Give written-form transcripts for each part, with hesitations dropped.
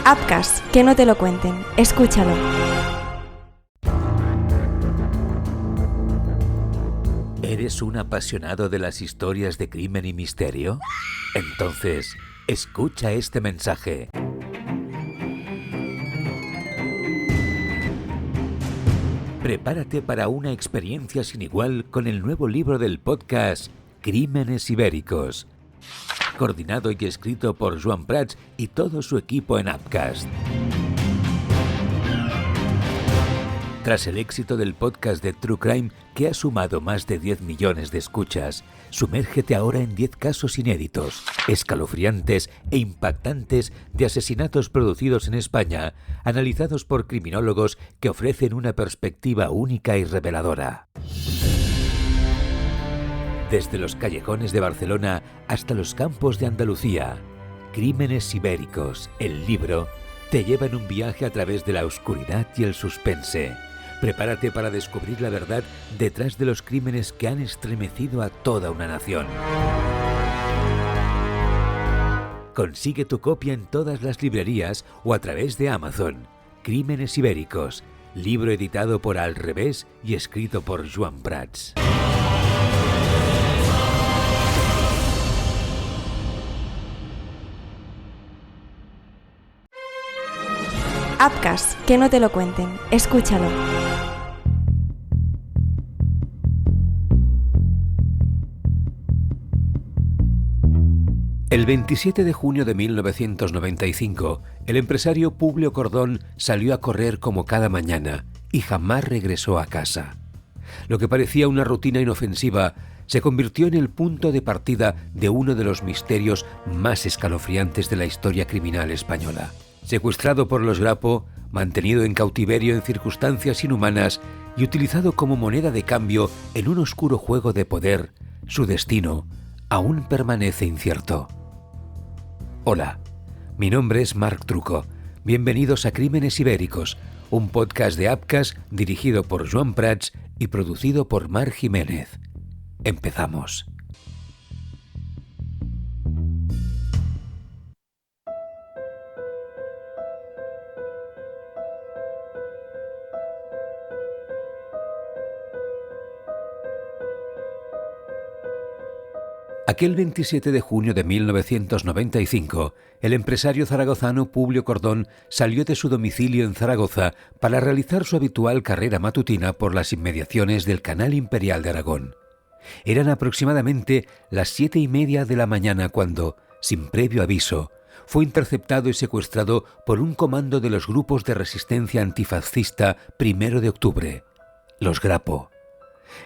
Apcas, que no te lo cuenten. Escúchalo. ¿Eres un apasionado de las historias de crimen y misterio? Entonces, escucha este mensaje. Prepárate para una experiencia sin igual con el nuevo libro del podcast Crímenes Ibéricos, coordinado y escrito por Joan Prats y todo su equipo en Apcast. Tras el éxito del podcast de True Crime, que ha sumado más de 10 millones de escuchas, sumérgete ahora en 10 casos inéditos, escalofriantes e impactantes de asesinatos producidos en España, analizados por criminólogos que ofrecen una perspectiva única y reveladora. Desde los callejones de Barcelona hasta los campos de Andalucía, Crímenes Ibéricos, el libro, te lleva en un viaje a través de la oscuridad y el suspense. Prepárate para descubrir la verdad detrás de los crímenes que han estremecido a toda una nación. Consigue tu copia en todas las librerías o a través de Amazon. Crímenes Ibéricos, libro editado por Al Revés y escrito por Joan Prats. Apcas, que no te lo cuenten. Escúchalo. El 27 de junio de 1995, el empresario Publio Cordón salió a correr como cada mañana y jamás regresó a casa. Lo que parecía una rutina inofensiva se convirtió en el punto de partida de uno de los misterios más escalofriantes de la historia criminal española. Secuestrado por los Grapo, mantenido en cautiverio en circunstancias inhumanas y utilizado como moneda de cambio en un oscuro juego de poder, su destino aún permanece incierto. Hola, mi nombre es Marc Trucco. Bienvenidos a Crímenes Ibéricos, un podcast de Apcas dirigido por Joan Prats y producido por Mar Jiménez. Empezamos. Aquel 27 de junio de 1995, el empresario zaragozano Publio Cordón salió de su domicilio en Zaragoza para realizar su habitual carrera matutina por las inmediaciones del Canal Imperial de Aragón. Eran aproximadamente las 7:30 de la mañana cuando, sin previo aviso, fue interceptado y secuestrado por un comando de los grupos de resistencia antifascista 1 de octubre, los Grapo.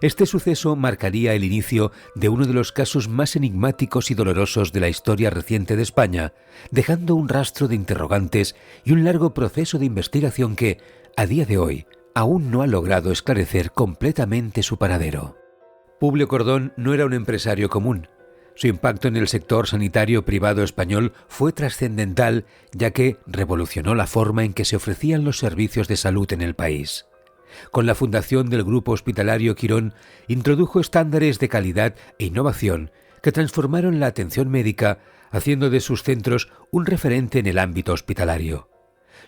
Este suceso marcaría el inicio de uno de los casos más enigmáticos y dolorosos de la historia reciente de España, dejando un rastro de interrogantes y un largo proceso de investigación que, a día de hoy, aún no ha logrado esclarecer completamente su paradero. Publio Cordón no era un empresario común. Su impacto en el sector sanitario privado español fue trascendental, ya que revolucionó la forma en que se ofrecían los servicios de salud en el país. Con la fundación del Grupo Hospitalario Quirón, introdujo estándares de calidad e innovación que transformaron la atención médica, haciendo de sus centros un referente en el ámbito hospitalario.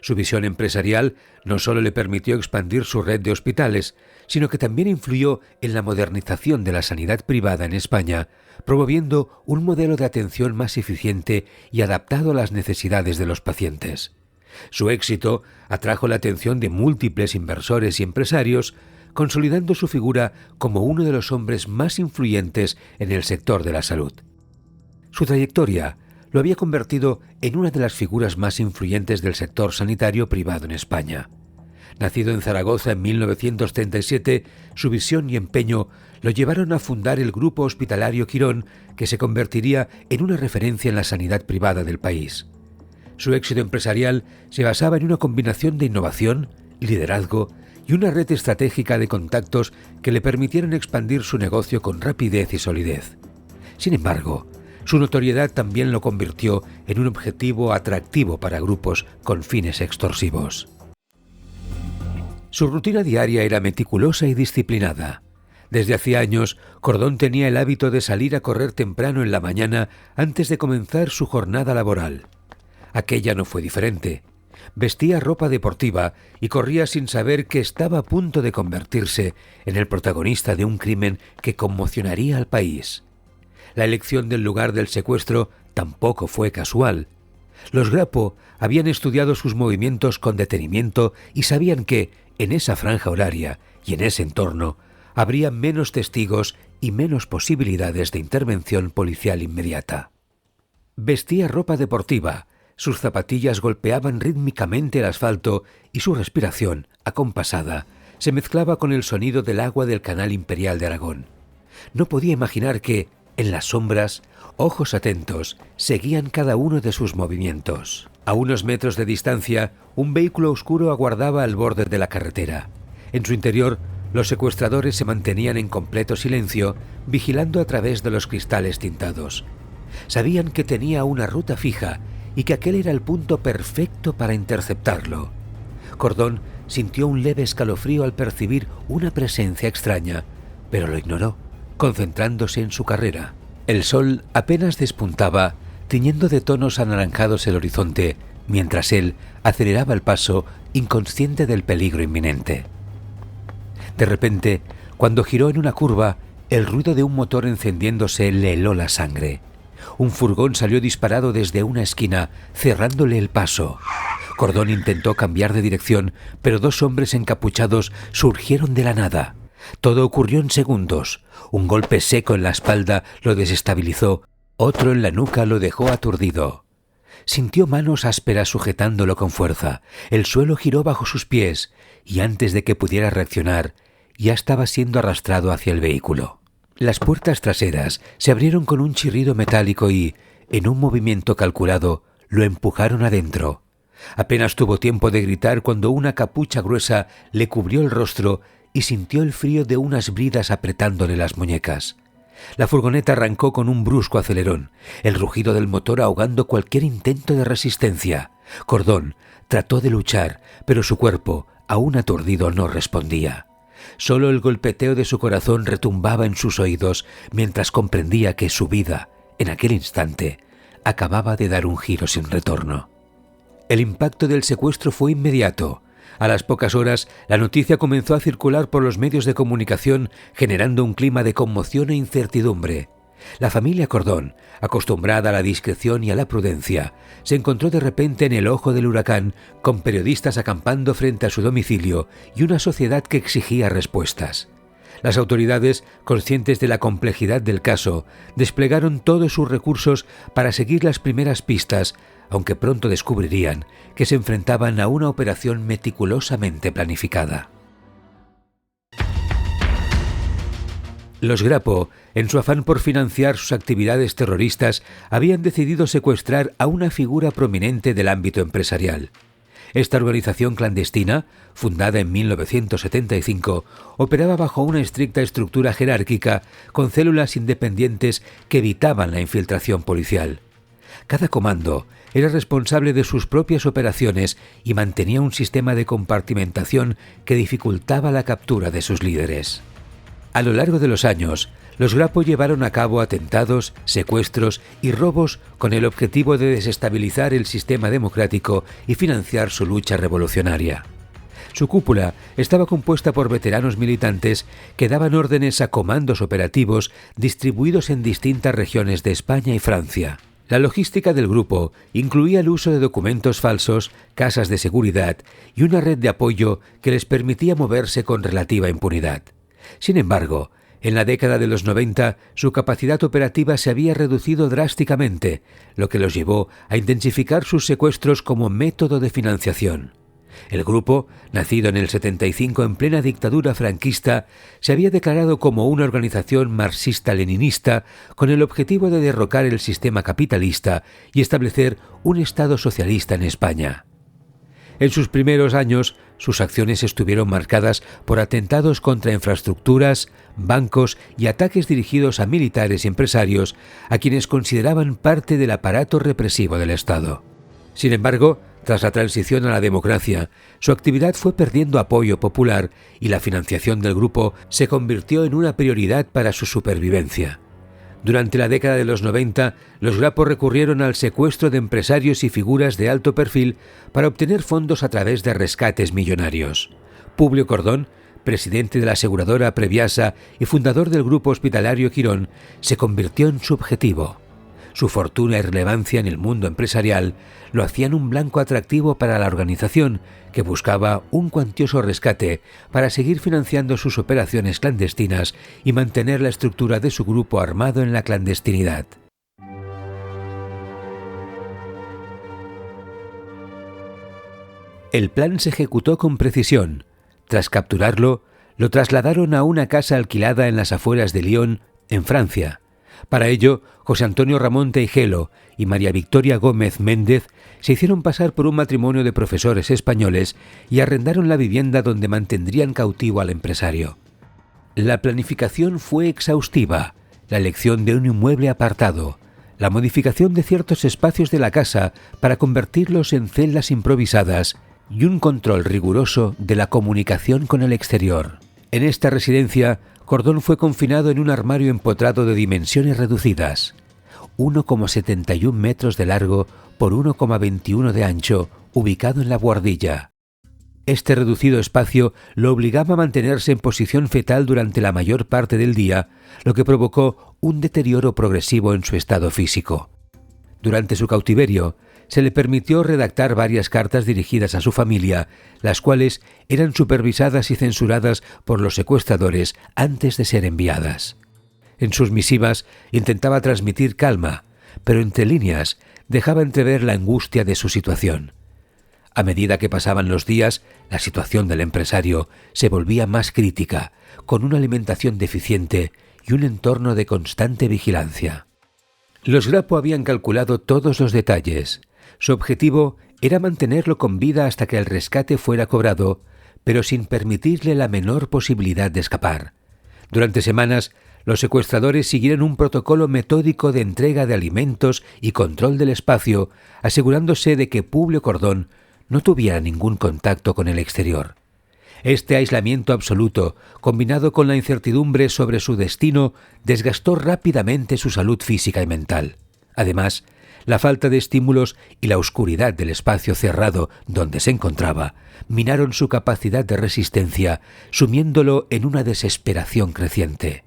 Su visión empresarial no solo le permitió expandir su red de hospitales, sino que también influyó en la modernización de la sanidad privada en España, promoviendo un modelo de atención más eficiente y adaptado a las necesidades de los pacientes. Su éxito atrajo la atención de múltiples inversores y empresarios, consolidando su figura como uno de los hombres más influyentes en el sector de la salud. Su trayectoria lo había convertido en una de las figuras más influyentes del sector sanitario privado en España. Nacido en Zaragoza en 1937, su visión y empeño lo llevaron a fundar el Grupo Hospitalario Quirón, que se convertiría en una referencia en la sanidad privada del país. Su éxito empresarial se basaba en una combinación de innovación, liderazgo y una red estratégica de contactos que le permitieron expandir su negocio con rapidez y solidez. Sin embargo, su notoriedad también lo convirtió en un objetivo atractivo para grupos con fines extorsivos. Su rutina diaria era meticulosa y disciplinada. Desde hacía años, Cordón tenía el hábito de salir a correr temprano en la mañana antes de comenzar su jornada laboral. Aquella no fue diferente. Vestía ropa deportiva y corría sin saber que estaba a punto de convertirse en el protagonista de un crimen que conmocionaría al país. La elección del lugar del secuestro tampoco fue casual. Los Grapo habían estudiado sus movimientos con detenimiento y sabían que, en esa franja horaria y en ese entorno, habría menos testigos y menos posibilidades de intervención policial inmediata. Vestía ropa deportiva, sus zapatillas golpeaban rítmicamente el asfalto y su respiración, acompasada, se mezclaba con el sonido del agua del Canal Imperial de Aragón. No podía imaginar que, en las sombras, ojos atentos seguían cada uno de sus movimientos. A unos metros de distancia, un vehículo oscuro aguardaba al borde de la carretera. En su interior, los secuestradores se mantenían en completo silencio, vigilando a través de los cristales tintados. Sabían que tenía una ruta fija y que aquel era el punto perfecto para interceptarlo. Cordón sintió un leve escalofrío al percibir una presencia extraña, pero lo ignoró, concentrándose en su carrera. El sol apenas despuntaba, tiñendo de tonos anaranjados el horizonte, mientras él aceleraba el paso, inconsciente del peligro inminente. De repente, cuando giró en una curva, el ruido de un motor encendiéndose le heló la sangre. Un furgón salió disparado desde una esquina, cerrándole el paso. Cordón intentó cambiar de dirección, pero dos hombres encapuchados surgieron de la nada. Todo ocurrió en segundos. Un golpe seco en la espalda lo desestabilizó, otro en la nuca lo dejó aturdido. Sintió manos ásperas sujetándolo con fuerza. El suelo giró bajo sus pies y antes de que pudiera reaccionar, ya estaba siendo arrastrado hacia el vehículo. Las puertas traseras se abrieron con un chirrido metálico y, en un movimiento calculado, lo empujaron adentro. Apenas tuvo tiempo de gritar cuando una capucha gruesa le cubrió el rostro y sintió el frío de unas bridas apretándole las muñecas. La furgoneta arrancó con un brusco acelerón, el rugido del motor ahogando cualquier intento de resistencia. Cordón trató de luchar, pero su cuerpo, aún aturdido, no respondía. Solo el golpeteo de su corazón retumbaba en sus oídos mientras comprendía que su vida, en aquel instante, acababa de dar un giro sin retorno. El impacto del secuestro fue inmediato. A las pocas horas, la noticia comenzó a circular por los medios de comunicación, generando un clima de conmoción e incertidumbre. La familia Cordón, acostumbrada a la discreción y a la prudencia, se encontró de repente en el ojo del huracán, con periodistas acampando frente a su domicilio y una sociedad que exigía respuestas. Las autoridades, conscientes de la complejidad del caso, desplegaron todos sus recursos para seguir las primeras pistas, aunque pronto descubrirían que se enfrentaban a una operación meticulosamente planificada. Los Grapo, en su afán por financiar sus actividades terroristas, habían decidido secuestrar a una figura prominente del ámbito empresarial. Esta organización clandestina, fundada en 1975, operaba bajo una estricta estructura jerárquica con células independientes que evitaban la infiltración policial. Cada comando era responsable de sus propias operaciones y mantenía un sistema de compartimentación que dificultaba la captura de sus líderes. A lo largo de los años, los Grapo llevaron a cabo atentados, secuestros y robos con el objetivo de desestabilizar el sistema democrático y financiar su lucha revolucionaria. Su cúpula estaba compuesta por veteranos militantes que daban órdenes a comandos operativos distribuidos en distintas regiones de España y Francia. La logística del grupo incluía el uso de documentos falsos, casas de seguridad y una red de apoyo que les permitía moverse con relativa impunidad. Sin embargo, en la década de los 90, su capacidad operativa se había reducido drásticamente, lo que los llevó a intensificar sus secuestros como método de financiación. El grupo, nacido en el 75 en plena dictadura franquista, se había declarado como una organización marxista-leninista con el objetivo de derrocar el sistema capitalista y establecer un Estado socialista en España. En sus primeros años, sus acciones estuvieron marcadas por atentados contra infraestructuras, bancos y ataques dirigidos a militares y empresarios, a quienes consideraban parte del aparato represivo del Estado. Sin embargo, tras la transición a la democracia, su actividad fue perdiendo apoyo popular y la financiación del grupo se convirtió en una prioridad para su supervivencia. Durante la década de los 90, los Grapo recurrieron al secuestro de empresarios y figuras de alto perfil para obtener fondos a través de rescates millonarios. Publio Cordón, presidente de la aseguradora Previasa y fundador del grupo hospitalario Quirón, se convirtió en su objetivo. Su fortuna y relevancia en el mundo empresarial lo hacían un blanco atractivo para la organización, que buscaba un cuantioso rescate para seguir financiando sus operaciones clandestinas y mantener la estructura de su grupo armado en la clandestinidad. El plan se ejecutó con precisión. Tras capturarlo, lo trasladaron a una casa alquilada en las afueras de Lyon, en Francia. Para ello, José Antonio Ramón Teijelo y María Victoria Gómez Méndez se hicieron pasar por un matrimonio de profesores españoles y arrendaron la vivienda donde mantendrían cautivo al empresario. La planificación fue exhaustiva, la elección de un inmueble apartado, la modificación de ciertos espacios de la casa para convertirlos en celdas improvisadas y un control riguroso de la comunicación con el exterior. En esta residencia, Cordón fue confinado en un armario empotrado de dimensiones reducidas, 1,71 metros de largo por 1,21 de ancho, ubicado en la buhardilla. Este reducido espacio lo obligaba a mantenerse en posición fetal durante la mayor parte del día, lo que provocó un deterioro progresivo en su estado físico. Durante su cautiverio, se le permitió redactar varias cartas dirigidas a su familia, las cuales eran supervisadas y censuradas por los secuestradores antes de ser enviadas. En sus misivas intentaba transmitir calma, pero entre líneas dejaba entrever la angustia de su situación. A medida que pasaban los días, la situación del empresario se volvía más crítica, con una alimentación deficiente y un entorno de constante vigilancia. Los Grapo habían calculado todos los detalles. Su objetivo era mantenerlo con vida hasta que el rescate fuera cobrado, pero sin permitirle la menor posibilidad de escapar. Durante semanas, los secuestradores siguieron un protocolo metódico de entrega de alimentos y control del espacio, asegurándose de que Publio Cordón no tuviera ningún contacto con el exterior. Este aislamiento absoluto, combinado con la incertidumbre sobre su destino, desgastó rápidamente su salud física y mental. Además, la falta de estímulos y la oscuridad del espacio cerrado donde se encontraba minaron su capacidad de resistencia, sumiéndolo en una desesperación creciente.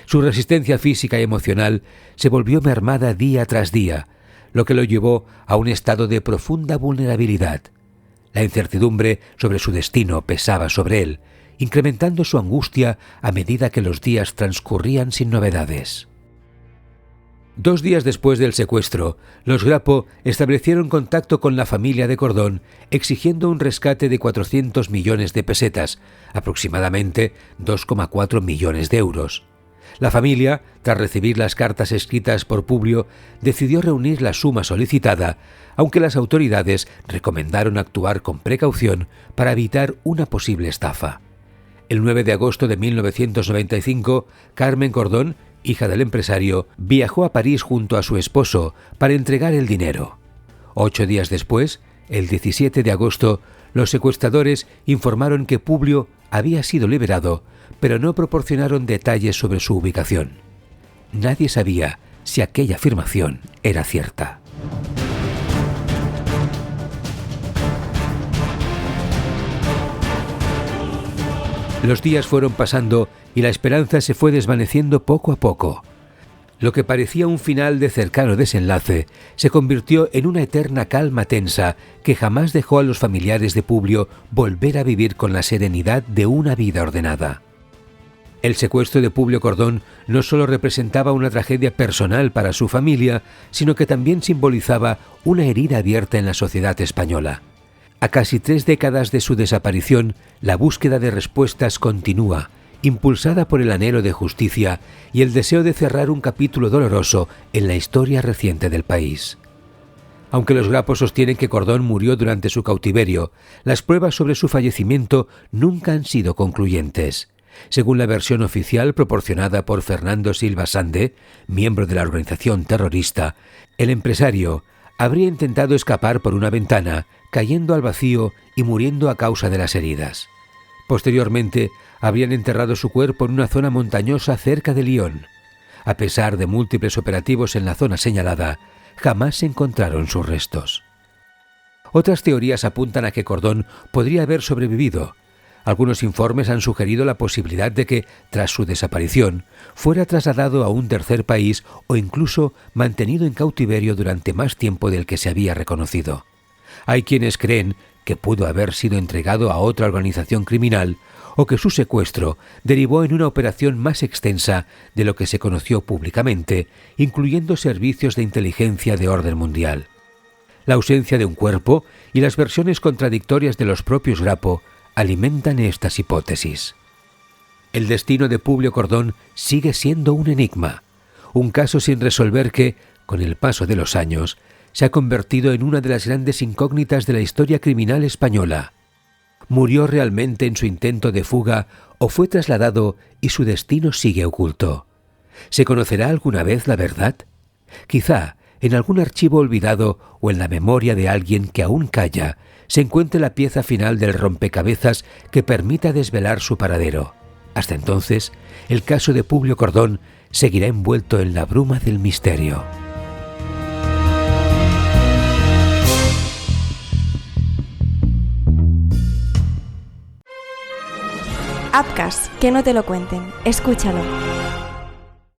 Su resistencia física y emocional se volvió mermada día tras día, lo que lo llevó a un estado de profunda vulnerabilidad. La incertidumbre sobre su destino pesaba sobre él, incrementando su angustia a medida que los días transcurrían sin novedades. 2 días después del secuestro, los Grapo establecieron contacto con la familia de Cordón, exigiendo un rescate de 400 millones de pesetas, aproximadamente 2,4 millones de euros. La familia, tras recibir las cartas escritas por Publio, decidió reunir la suma solicitada, aunque las autoridades recomendaron actuar con precaución para evitar una posible estafa. El 9 de agosto de 1995, Carmen Cordón, hija del empresario, viajó a París junto a su esposo para entregar el dinero. 8 días después, el 17 de agosto, los secuestradores informaron que Publio había sido liberado, pero no proporcionaron detalles sobre su ubicación. Nadie sabía si aquella afirmación era cierta. Los días fueron pasando y la esperanza se fue desvaneciendo poco a poco. Lo que parecía un final de cercano desenlace se convirtió en una eterna calma tensa que jamás dejó a los familiares de Publio volver a vivir con la serenidad de una vida ordenada. El secuestro de Publio Cordón no solo representaba una tragedia personal para su familia, sino que también simbolizaba una herida abierta en la sociedad española. A casi 3 décadas de su desaparición, la búsqueda de respuestas continúa, impulsada por el anhelo de justicia y el deseo de cerrar un capítulo doloroso en la historia reciente del país. Aunque los Grapo sostienen que Cordón murió durante su cautiverio, las pruebas sobre su fallecimiento nunca han sido concluyentes. Según la versión oficial proporcionada por Fernando Silva Sande, miembro de la organización terrorista, el empresario habría intentado escapar por una ventana, cayendo al vacío y muriendo a causa de las heridas. Posteriormente, habrían enterrado su cuerpo en una zona montañosa cerca de Lyon. A pesar de múltiples operativos en la zona señalada, jamás se encontraron sus restos. Otras teorías apuntan a que Cordón podría haber sobrevivido. Algunos informes han sugerido la posibilidad de que, tras su desaparición, fuera trasladado a un tercer país o incluso mantenido en cautiverio durante más tiempo del que se había reconocido. Hay quienes creen que pudo haber sido entregado a otra organización criminal o que su secuestro derivó en una operación más extensa de lo que se conoció públicamente, incluyendo servicios de inteligencia de orden mundial. La ausencia de un cuerpo y las versiones contradictorias de los propios Grapo alimentan estas hipótesis. El destino de Publio Cordón sigue siendo un enigma, un caso sin resolver que, con el paso de los años, se ha convertido en una de las grandes incógnitas de la historia criminal española. ¿Murió realmente en su intento de fuga o fue trasladado y su destino sigue oculto? ¿Se conocerá alguna vez la verdad? Quizá en algún archivo olvidado o en la memoria de alguien que aún calla se encuentre la pieza final del rompecabezas que permita desvelar su paradero. Hasta entonces, el caso de Publio Cordón seguirá envuelto en la bruma del misterio. Apcas, que no te lo cuenten. Escúchalo.